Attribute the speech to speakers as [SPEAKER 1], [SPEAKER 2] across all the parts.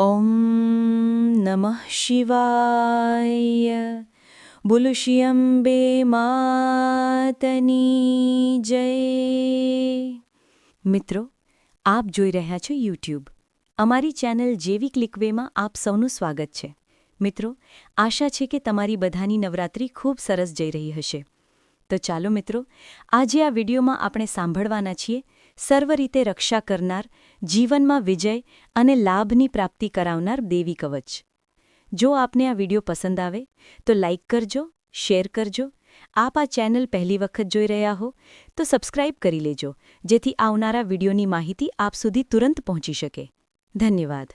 [SPEAKER 1] ઓમ નમઃ શિવાય. બોલો શ્રી અંબે માતની જય. મિત્રો, આપ જોઈ રહ્યા છો યુટ્યુબ. અમારી ચેનલ જેવી ક્લિકવેમાં આપ સૌનું સ્વાગત છે. મિત્રો, આશા છે કે તમારી બધાની નવરાત્રિ ખૂબ સરસ જઈ રહી હશે. તો ચાલો મિત્રો, આજે આ વિડીયોમાં આપણે સાંભળવાના છીએ સર્વ રીતે રક્ષા કરનાર, જીવનમાં વિજય અને લાભની પ્રાપ્તિ કરાવનાર દેવી કવચ. જો આપને આ વિડીયો પસંદ આવે તો લાઇક કરજો, શેર કરજો. આપ આ ચેનલ પહેલી વખત જોઈ રહ્યા હો તો સબસ્ક્રાઇબ કરી લેજો, જેથી આવનારા વિડીયોની માહિતી આપ સુધી તુરંત પહોંચી શકે. ધન્યવાદ.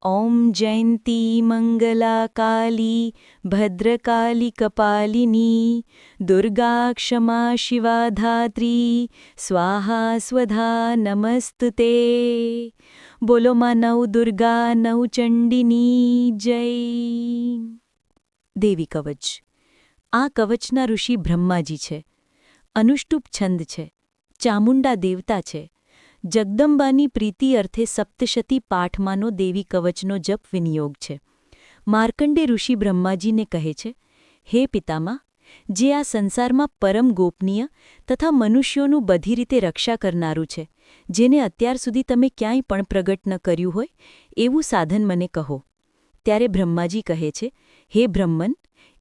[SPEAKER 1] ઓમ જયંતી મંગલા કાલી ભદ્રકાલી કપાલિની દુર્ગા ક્ષમા શિવા ધાત્રી સ્વાહા સ્વધા નમસ્તુતે. બોલો માં નવ દુર્ગા નવ ચંડીની જય. દેવી કવચ. આ કવચના ઋષિ બ્રહ્માજી છે. અનુષ્ટુપ છંદ છે. ચામુંડા દેવતા છે. જગદંબાની પ્રીતિ અર્થે સપ્તશતી પાઠમાંનો દેવી કવચનો જપ વિનિયોગ છે. માર્કંડે ઋષિ બ્રહ્માજીને કહે છે, હે પિતામા, જે આ સંસારમાં પરમ ગોપનીય તથા મનુષ્યોનું બધી રીતે રક્ષા કરનારું છે, જેને અત્યાર સુધી તમે ક્યાંય પણ પ્રગટ ન કર્યું હોય, એવું સાધન મને કહો. ત્યારે બ્રહ્માજી કહે છે, હે બ્રહ્મન,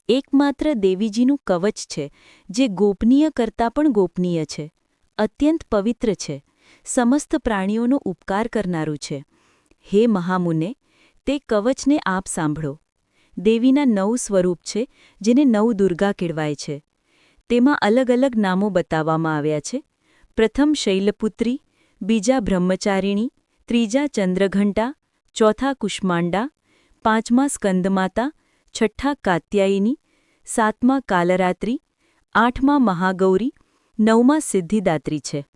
[SPEAKER 1] એકમાત્ર દેવીજીનું કવચ છે, જે ગોપનીય કરતાં પણ ગોપનીય છે, અત્યંત પવિત્ર છે, સમસ્ત પ્રાણીઓનો ઉપકાર કરનારું છે. હે મહામુને, તે કવચને આપ સાંભળો. દેવીના 9 સ્વરૂપ છે, જેને 9 દુર્ગા કહેવાય છે. તેમાં અલગ અલગ નામો બતાવવામાં આવ્યા છે. પ્રથમ શૈલપુત્રી, બીજા બ્રહ્મચારિણી, ત્રીજા ચંદ્રઘંટા, ચોથા કુષ્માંડા, પાંચમા સ્કંદમાતા, છઠ્ઠા કાત્યાયિની, સાતમા કાલરાત્રિ, આઠમા મહાગૌરી, નવમા સિદ્ધિદાત્રી છે.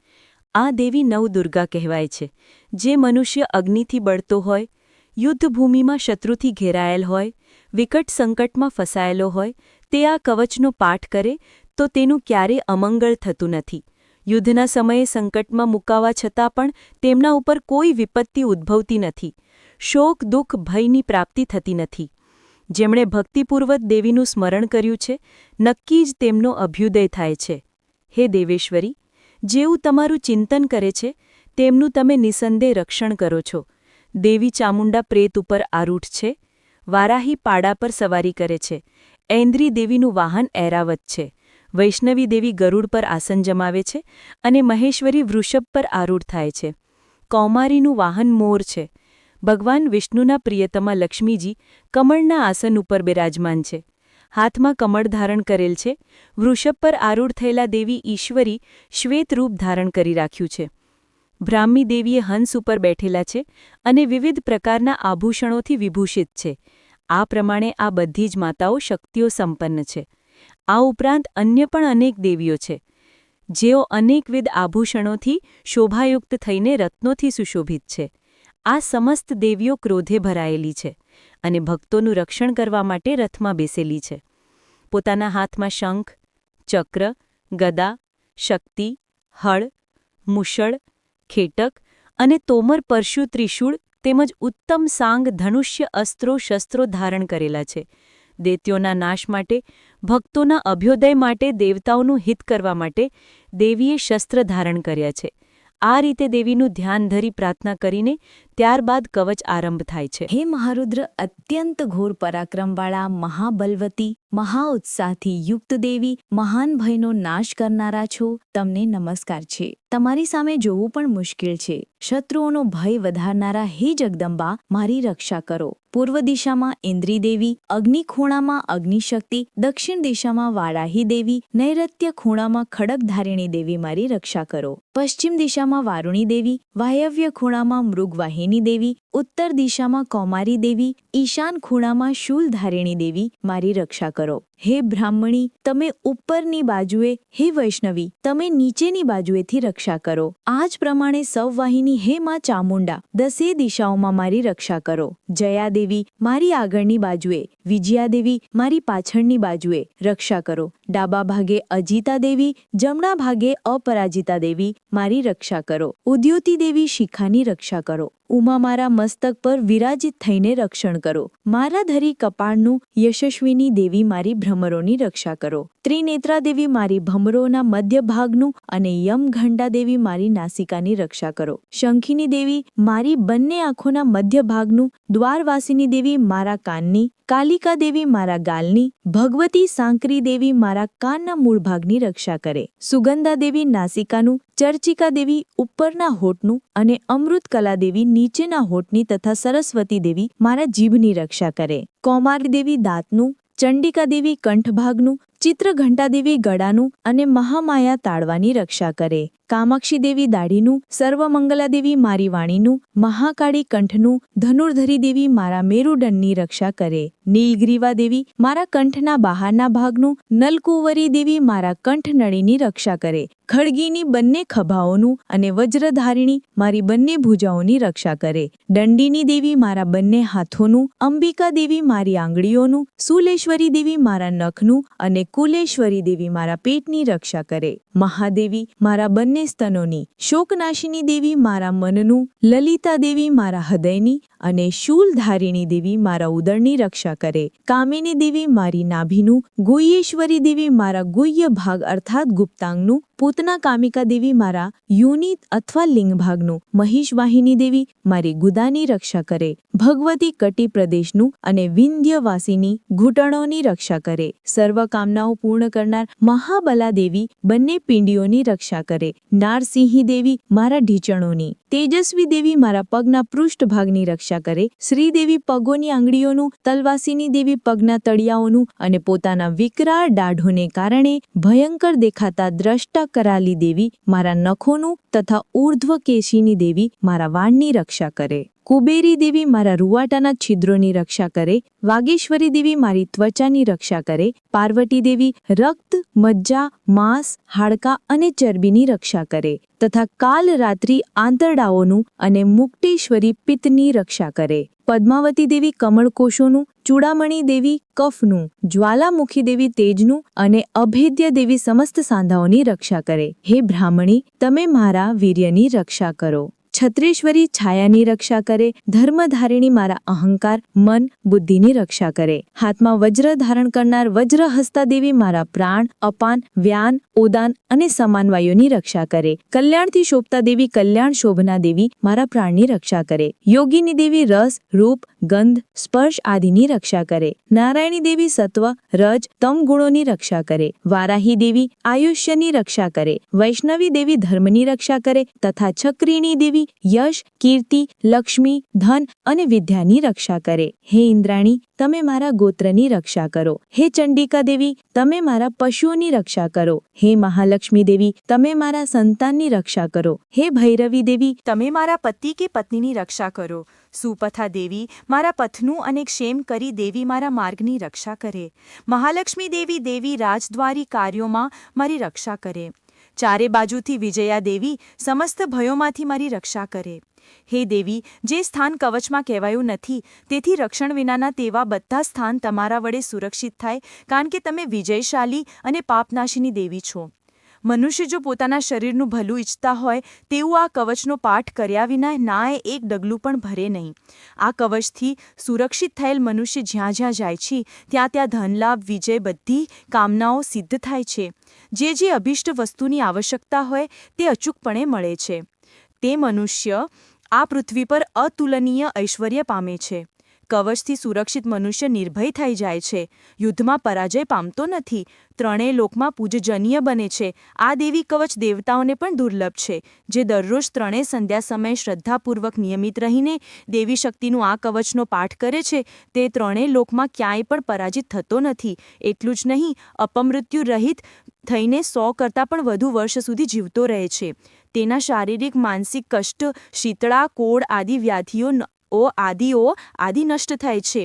[SPEAKER 1] આ દેવી 9 દુર્ગા કહેવાય છે. જે મનુષ્ય અગ્નિથી બળતો હોય, યુદ્ધભૂમિમાં શત્રુથી ઘેરાયેલ હોય, વિકટ સંકટમાં ફસાયેલો હોય, તે આ કવચનો પાઠ કરે તો તેનું ક્યારે અમંગળ થતું નથી. યુદ્ધના સમયે સંકટમાં મુકાવા છતાં પણ તેમના ઉપર કોઈ વિપત્તિ ઉદ્ભવતી નથી. શોક દુઃખ ભયની પ્રાપ્તિ થતી નથી. જેમણે ભક્તિપૂર્વક દેવીનું સ્મરણ કર્યું છે, નક્કી જ તેમનો અભ્યુદય થાય છે. હે દેવેશ્વરી, જેવું તમારું ચિંતન કરે છે, તેમનું તમે નિસંદેહ રક્ષણ કરો છો. દેવી ચામુંડા પ્રેત ઉપર આરૂઢ છે. વારાહી પાડા પર સવારી કરે છે. ઐન્દ્રી દેવીનું વાહન ઐરાવત છે. વૈષ્ણવી દેવી ગરુડ પર આસન જમાવે છે અને મહેશ્વરી વૃષભ પર આરૂઢ થાય છે. કૌમારીનું વાહન મોર છે. ભગવાન વિષ્ણુના પ્રિયતમા લક્ષ્મીજી કમળના આસન ઉપર બિરાજમાન છે. હાથમાં કમળ ધારણ કરેલ છે. વૃષભ પર આરૂઢ થયેલા દેવી ઈશ્વરી શ્વેત રૂપ ધારણ કરી રાખ્યું છે. બ્રાહ્મી દેવીએ હંસ ઉપર બેઠેલા છે અને વિવિધ પ્રકારના આભૂષણોથી વિભૂષિત છે. આ પ્રમાણે આ બધી જ માતાઓ શક્તિઓ સંપન્ન છે. આ ઉપરાંત અન્ય પણ અનેક દેવીઓ છે, જેઓ અનેકવિધ આભૂષણોથી શોભાયુક્ત થઈને રત્નોથી સુશોભિત છે. આ સમસ્ત દેવીઓ ક્રોધે ભરાયેલી છે અને ભક્તોનું રક્ષણ કરવા માટે રથમાં બેસેલી છે. પોતાના હાથમાં શંખ, ચક્ર, ગદા, શક્તિ, હળ, મુશળ, ખેટક અને તોમર પરશુ ત્રિશૂળ તેમજ ઉત્તમ સાંગ ધનુષ્ય અસ્ત્રો શસ્ત્રો ધારણ કરેલા છે. દૈત્યોના નાશ માટે, ભક્તોના અભ્યોદય માટે, દેવતાઓનું હિત કરવા માટે દેવીએ શસ્ત્ર ધારણ કર્યા છે. આ રીતે દેવીનું ધ્યાન ધરી પ્રાર્થના કરીને ત્યારબાદ કવચ આરંભ થાય છે. હે મહારુદ્ર, અત્યંત ઘોર પરાક્રમવાળા મહાબલવતી, મહાઉત્સાહથી યુક્ત દેવી, મહાન ભયનો નાશ કરનારા છો, તમને નમસ્કાર છે. તમારી સામે જોવું પણ મુશ્કેલ છે. શત્રુઓનો ભય વધારનારા હે જગદંબા, મારી રક્ષા કરો. પૂર્વ દિશામાં ઇન્દ્રી દેવી, અગ્નિ ખૂણામાં અગ્નિશક્તિ, દક્ષિણ દિશામાં વારાહી દેવી, નૈઋત્ય ખૂણામાં ખડકધારિણી દેવી મારી રક્ષા કરો. પશ્ચિમ દિશામાં વારુણી દેવી, વાયવ્ય ખૂણામાં મૃગવાહિની દેવી, ઉત્તર દિશામાં કૌમારી દેવી, ઈશાન ખૂણામાં શૂલધારિણી દેવી મારી રક્ષા કરો.
[SPEAKER 2] હે બ્રાહ્મણી, તમે ઉપરની બાજુએ, હે વૈષ્ણવી, તમે નીચેની બાજુએથી રક્ષા કરો. આ જ પ્રમાણે સૌવાહિની, હે માં ચામુંડા, 10 દિશાઓમાં મારી રક્ષા કરો. જયાદેવી, મારી આગળની બાજુએ, વિજયાદેવી, મારી પાછળની બાજુએ રક્ષા કરો. ડાબા ભાગે અજીતા દેવી, જમણા ભાગે અપરાજિતા દેવી, મારી રક્ષા કરો. ઉદ્યોતિ દેવી, શિખાની રક્ષા કરો. ઉમા, મારા મસ્તક પર વિરાજિત થઈને રક્ષણ કરો. મારા ધરી કપાળનું, યશસ્વીની દેવી, મારી ભ્રમરોની રક્ષા કરો. ત્રિનેત્રા દેવી, મારી ભમરોના મધ્ય ભાગનું અને યમઘંટા દેવી, મારી નાસિકાની રક્ષા કરો. શંખિની દેવી, મારી બંને આંખોના મધ્ય ભાગનું, દ્વારવાસિની દેવી, મારા કાનની, કાલિકા દેવી, મારા ગાલની, ભગવતી સાંકરી દેવી, મારા કાનના મૂળ ભાગની રક્ષા કરે. સુગંધા દેવી, નાસિકાનું, ચર્ચિકા દેવી, ઉપરના હોઠનું અને અમૃતકલા દેવી, નીચેના હોઠની તથા સરસ્વતી દેવી, મારા જીભની રક્ષા કરે. કૌમારી દેવી, દાંતનું, ચંડિકા દેવી, કંઠભાગનું, ચિત્રઘંટા દેવી, ગળાનું અને મહામાયા તાળવાની રક્ષા કરે. કામાક્ષી દેવી, દાઢીનું, સર્વમંગલા દેવી, મારી વાણીનું, મહાકાળી કંઠનું, ધનુર્ધરી દેવી, મારા મેરુદંડની રક્ષા કરે. નીલગ્રીવા દેવી, મારા કંઠના બહારના ભાગનું, નલકુંવરી દેવી, મારા કંઠનળીની રક્ષા કરે. ખડગીની બંને ખભાઓનું અને વજ્રધારિણી, મારી બંને ભુજાઓની રક્ષા કરે. દંડીની દેવી, મારા બંને હાથોનું, અંબિકા દેવી, મારી આંગળીઓનું, સુલેશ્વરી દેવી, મારા નખનું અને કુલેશ્વરી દેવી, મારા પેટની રક્ષા કરે. મહાદેવી, મારા બંને સ્તનોની, શોકનાશિની દેવી, મારા મનનું, લલિતા દેવી, મારા હૃદયની અને શૂલધારિણી દેવી, મારા ઉદરની રક્ષા કરે. કામિની દેવી, મારી નાભીનું, ગુહ્યેશ્વરી દેવી, મારા ગુહ્ય ભાગ અર્થાત ગુપ્તાંગનું, પૂતના કામિકા દેવી, મારા યોનિ અથવા લિંગભાગનું, મહિષવાહિની દેવી, મારી ગુદાની રક્ષા કરે. ભગવતી કટી પ્રદેશનું અને વિંધ્યવાસીની ઘૂંટણોની રક્ષા કરે. સર્વ કામનાઓ પૂર્ણ કરનાર મહાબલા દેવી, બંને પિંડીઓની રક્ષા કરે. નારસિંહી દેવી, મારા ઢીચણોની, તેજસ્વી દેવી, મારા પગના પૃષ્ઠભાગની રક્ષા કરે. શ્રીદેવી, પગોની આંગળીઓનું, તલવાસીની દેવી, પગના તળિયાઓનું અને પોતાના વિકરાળ દાઢોને કારણે ભયંકર દેખાતા દ્રષ્ટા કરાલી દેવી, મારા નખોનું તથા ઊર્ધ્વકેશીની દેવી, મારા વાળની રક્ષા કરે. કુબેરી દેવી, મારા રૂવાટાના છિદ્રોની રક્ષા કરે. વાગેશ્વરી દેવી, મારી ત્વચાની રક્ષા કરે. પાર્વતી દેવી, રક્ત, મજ્જા, માંસ, હાડકાં અને ચરબીની રક્ષા કરે તથા કાલ રાત્રિ આંતરડાઓનું અને મુક્તેશ્વરી પિત્તની રક્ષા કરે. પદ્માવતી દેવી, કમળકોશોનું, ચૂડામણી દેવી, કફનું, જ્વાલામુખી દેવી, તેજનું અને અભેદ્ય દેવી, સમસ્ત સાંધાઓની રક્ષા કરે. હે બ્રાહ્મણી, તમે મારા વીર્યની રક્ષા કરો. છત્રેશ્વરી, છાયાની રક્ષા કરે. ધર્મધારિણી, મારા અહંકાર, મન, બુદ્ધિની રક્ષા કરે. હાથમાં વજ્ર ધારણ કરનાર વજ્રહસ્તા દેવી, મારા પ્રાણ, અપાન, વ્યાન, ઉદાન અને સમાન વાયુની રક્ષા કરે. કલ્યાણથી શોભતા દેવી, કલ્યાણ શોભના દેવી, મારા પ્રાણની રક્ષા કરે. યોગીની દેવી, રસ, રૂપ, ગંધ, સ્પર્શ આદિની રક્ષા કરે. નારાયણી દેવી, સત્વ, રજ, તમ ગુણોની રક્ષા કરે. વારાહી દેવી, આયુષ્યની રક્ષા કરે. વૈષ્ણવી દેવી, ધર્મની રક્ષા કરે તથા છક્રીણી દેવી, યશ, કીર્તિ, લક્ષ્મી, ધન અને વિદ્યાની રક્ષા કરે. હે ઇન્દ્રાણી, તમે મારા ગોત્રની રક્ષા કરો. હે ચંડિકા દેવી, તમે મારા પશુઓની રક્ષા કરો. હે મહાલક્ષ્મી દેવી, તમે મારા સંતાનની રક્ષા કરો. હે ભૈરવી દેવી,
[SPEAKER 3] તમે મારા પતિ કે પત્નીની રક્ષા કરો. સુપથા દેવી, મારા પથનું અને ક્ષેમ કરી દેવી, મારા માર્ગની રક્ષા કરે. મહાલક્ષ્મી દેવી, દેવી રાજદ્વારી કાર્યોમાં મારી રક્ષા કરે. ચારે બાજુથી વિજયા દેવી, સમસ્ત ભયોમાંથી મારી રક્ષા કરે. હે દેવી, જે સ્થાન કવચમાં કહેવાયું નથી, તેથી રક્ષણ વિનાના તેવા બધા સ્થાન તમારા વડે સુરક્ષિત થાય, કારણ કે તમે વિજયશાલી અને પાપનાશીની દેવી છો. મનુષ્ય જો પોતાના શરીરનું ભલું ઈચ્છતા હોય તેવું આ કવચનો પાઠ કર્યા વિના નાએ એક ડગલું પણ ભરે નહીં. આ કવચથી સુરક્ષિત થયેલ મનુષ્ય જ્યાં જ્યાં જાય છે ત્યાં ત્યાં ધનલાભ, વિજય, બધી કામનાઓ સિદ્ધ થાય છે. જે અભિષ્ટ વસ્તુની આવશ્યકતા હોય તે અચૂકપણે મળે છે. તે મનુષ્ય આ પૃથ્વી પર અતુલનીય ઐશ્વર્ય પામે છે. કવચથી સુરક્ષિત મનુષ્ય નિર્ભય થઈ જાય છે. યુદ્ધમાં પરાજય પામતો નથી. ત્રણેય લોકમાં પૂજનીય બને છે. આ દેવી કવચ દેવતાઓને પણ દુર્લભ છે. જે દરરોજ ત્રણેય સંધ્યા સમયે શ્રદ્ધાપૂર્વક નિયમિત રહીને દેવી શક્તિનું આ કવચનો પાઠ કરે છે તે ત્રણેય લોકમાં ક્યાંય પણ પરાજિત થતો નથી. એટલું જ નહીં, અપમૃત્યુ રહિત થઈને 100 કરતાં પણ વધુ વર્ષ સુધી જીવતો રહે છે. તેના શારીરિક, માનસિક કષ્ટ, શીતળા, કોડ આદિ વ્યાધિઓ આદિ નષ્ટ થાય છે.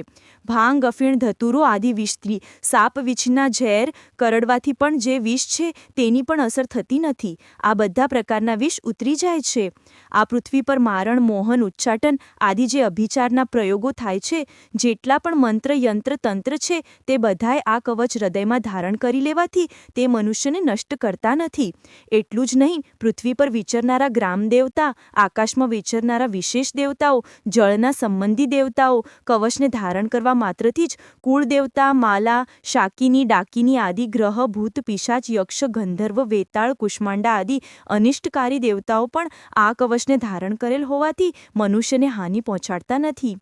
[SPEAKER 3] ભાંગ અફીણ ધતુરો આદિ વિષથી સાપ વીંછના ઝેર કરડવાથી પણ જે વિષ છે તેની પણ અસર થતી નથી. આ બધા પ્રકારના વિષ ઉતરી જાય છે. આ પૃથ્વી પર મારણ મોહન ઉચ્ચાટન આદિ જે અભિચારના પ્રયોગો થાય છે, જેટલા પણ મંત્ર યંત્ર તંત્ર છે તે બધાય આ કવચ હૃદયમાં ધારણ કરી લેવાથી તે મનુષ્યને નષ્ટ કરતા નથી. એટલું જ નહીં, પૃથ્વી પર વિચરનારા ગ્રામ દેવતા, આકાશમાં વિચરનારા વિશેષ દેવતાઓ, જળના સંબંધી દેવતાઓ કવચને ધારણ કરવા માત્રથી જ કુળ દેવતા, માલા, શાકિની, ડાકિની આદિ ગ્રહ, ભૂત, પિશાચ, યક્ષ, ગંધર્વ, વેતાળ, કુષ્માંડા આદિ અનિષ્ટકારી દેવતાઓ પણ આ કવચને ધારણ કરેલ હોવાથી મનુષ્યને હાનિ પહોંચાડતા નથી.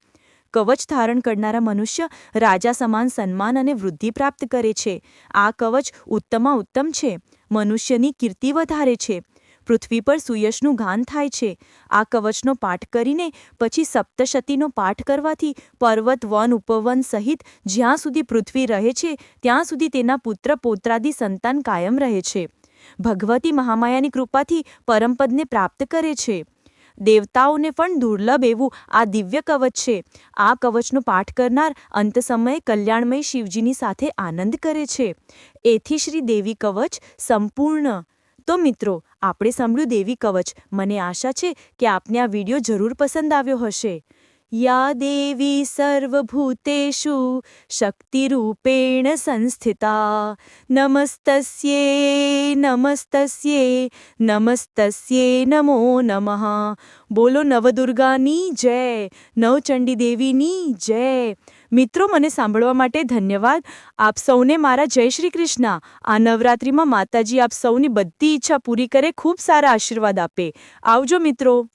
[SPEAKER 3] કવચ ધારણ કરનારા મનુષ્ય રાજા સમાન સન્માન અને વૃદ્ધિ પ્રાપ્ત કરે છે. આ કવચ ઉત્તમમાં ઉત્તમ છે. મનુષ્યની કીર્તિ વધારે છે. પૃથ્વી પર સુયશનું ગાન થાય છે. આ કવચનો પાઠ કરીને પછી સપ્તશતીનો પાઠ કરવાથી પર્વત, વન, ઉપવન સહિત જ્યાં સુધી પૃથ્વી રહે છે ત્યાં સુધી તેના પુત્ર પૌત્રાદિ સંતાન કાયમ રહે છે. ભગવતી મહામાયાની કૃપાથી પરમપદને પ્રાપ્ત કરે છે. દેવતાઓને પણ દુર્લભ એવું આ દિવ્ય કવચ છે. આ કવચનો પાઠ કરનાર અંત સમયે કલ્યાણમય શિવજીની સાથે આનંદ કરે છે. એથી શ્રી દેવી કવચ સંપૂર્ણ. તો મિત્રો, આપણે સાંભળ્યું દેવી કવચ. મને આશા છે કે આપને આ વિડીયો જરૂર પસંદ આવ્યો હશે. યા દેવી સર્વભૂતેષુ શક્તિરૂપેણ સંસ્થિતા નમસ્તસ્યે નમસ્તસ્યે નમસ્તસ્યે નમો નમઃ. બોલો નવદુર્ગાની જય, નવચંડી દેવીની જય. મિત્રો, મને સાંભળવા માટે ધન્યવાદ. આપ સૌને મારા જય શ્રી કૃષ્ણ. આ નવરાત્રિમાં માતાજી આપ સૌની બધી ઈચ્છા પૂરી કરે, ખૂબ સારા આશીર્વાદ આપે. આવજો મિત્રો.